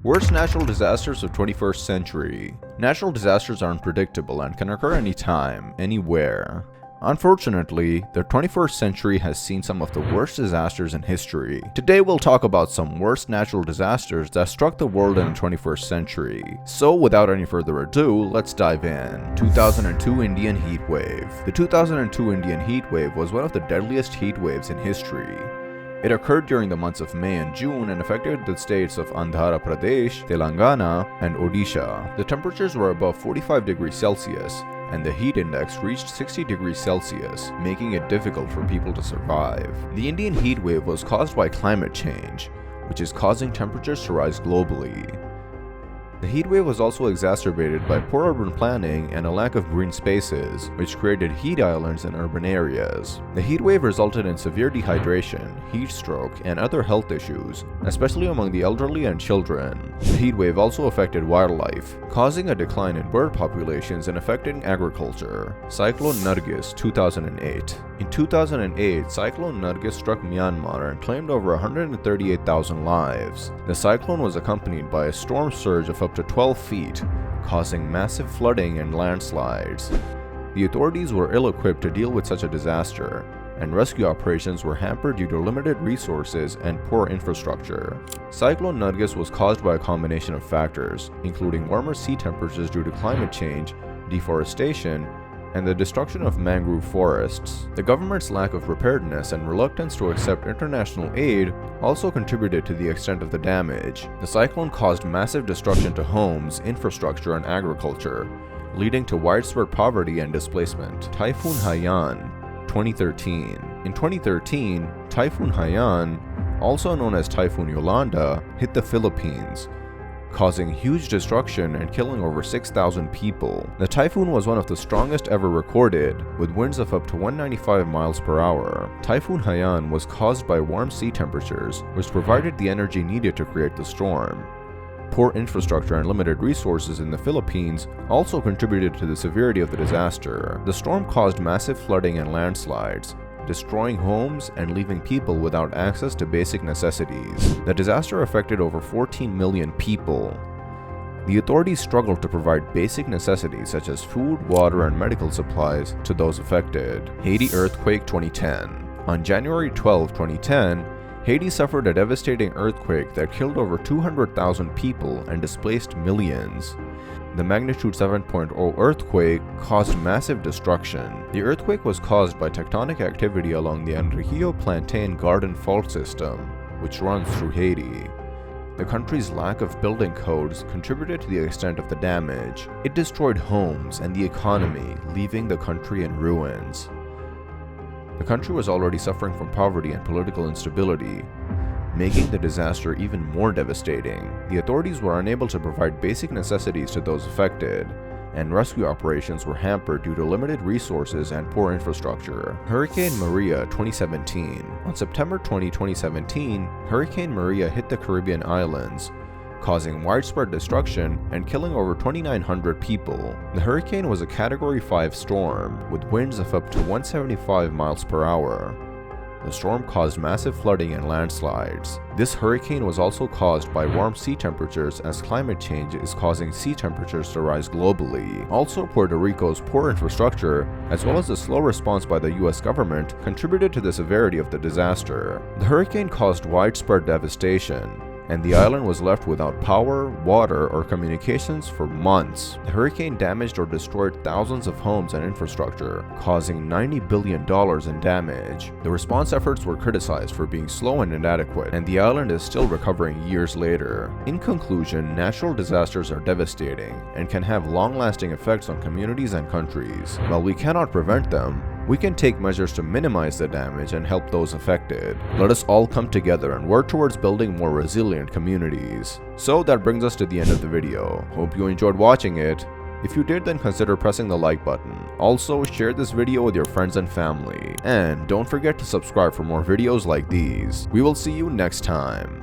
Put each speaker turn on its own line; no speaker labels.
Worst natural disasters of 21st century. Natural disasters are unpredictable and can occur anytime, anywhere. Unfortunately, the 21st century has seen some of the worst disasters in history. Today we'll talk about some worst natural disasters that struck the world in the 21st century. So without any further ado, let's dive in. 2002 Indian heat wave. The 2002 Indian heat wave was one of the deadliest heat waves in history. It occurred during the months of May and June and affected the states of Andhra Pradesh, Telangana, and Odisha. The temperatures were above 45 degrees Celsius, and the heat index reached 60 degrees Celsius, making it difficult for people to survive. The Indian heat wave was caused by climate change, which is causing temperatures to rise globally. The heat wave was also exacerbated by poor urban planning and a lack of green spaces, which created heat islands in urban areas. The heat wave resulted in severe dehydration, heat stroke, and other health issues, especially among the elderly and children. The heat wave also affected wildlife, causing a decline in bird populations and affecting agriculture. Cyclone Nargis 2008. In 2008, Cyclone Nargis struck Myanmar and claimed over 138,000 lives. The cyclone was accompanied by a storm surge of up to 12 feet, causing massive flooding and landslides. The authorities were ill-equipped to deal with such a disaster, and rescue operations were hampered due to limited resources and poor infrastructure. Cyclone Nargis was caused by a combination of factors, including warmer sea temperatures due to climate change, deforestation, and the destruction of mangrove forests. The government's lack of preparedness and reluctance to accept international aid also contributed to the extent of the damage. The cyclone caused massive destruction to homes, infrastructure, and agriculture, leading to widespread poverty and displacement. Typhoon Haiyan 2013. In 2013, Typhoon Haiyan, also known as Typhoon Yolanda, hit the Philippines, causing huge destruction and killing over 6,000 people. The typhoon was one of the strongest ever recorded, with winds of up to 195 miles per hour. Typhoon Haiyan was caused by warm sea temperatures, which provided the energy needed to create the storm. Poor infrastructure and limited resources in the Philippines also contributed to the severity of the disaster. The storm caused massive flooding and landslides, destroying homes and leaving people without access to basic necessities. The disaster affected over 14 million people. The authorities struggled to provide basic necessities such as food, water, and medical supplies to those affected. Haiti earthquake 2010. On January 12, 2010, Haiti suffered a devastating earthquake that killed over 200,000 people and displaced millions. The magnitude 7.0 earthquake caused massive destruction. The earthquake was caused by tectonic activity along the Enriquillo Plantain Garden Fault System, which runs through Haiti. The country's lack of building codes contributed to the extent of the damage. It destroyed homes and the economy, leaving the country in ruins. The country was already suffering from poverty and political instability, making the disaster even more devastating. The authorities were unable to provide basic necessities to those affected, and rescue operations were hampered due to limited resources and poor infrastructure. Hurricane Maria 2017. On September 20, 2017, Hurricane Maria hit the Caribbean islands, causing widespread destruction and killing over 2,900 people. The hurricane was a Category 5 storm, with winds of up to 175 miles per hour. The storm caused massive flooding and landslides. This hurricane was also caused by warm sea temperatures, as climate change is causing sea temperatures to rise globally. Also, Puerto Rico's poor infrastructure, as well as the slow response by the US government, contributed to the severity of the disaster. The hurricane caused widespread devastation, and the island was left without power, water, or communications for months. The hurricane damaged or destroyed thousands of homes and infrastructure, causing $90 billion in damage. The response efforts were criticized for being slow and inadequate, and the island is still recovering years later. In conclusion, natural disasters are devastating and can have long-lasting effects on communities and countries. While we cannot prevent them, we can take measures to minimize the damage and help those affected. Let us all come together and work towards building more resilient communities. So that brings us to the end of the video. Hope you enjoyed watching it. If you did, then consider pressing the like button. Also, share this video with your friends and family. And don't forget to subscribe for more videos like these. We will see you next time.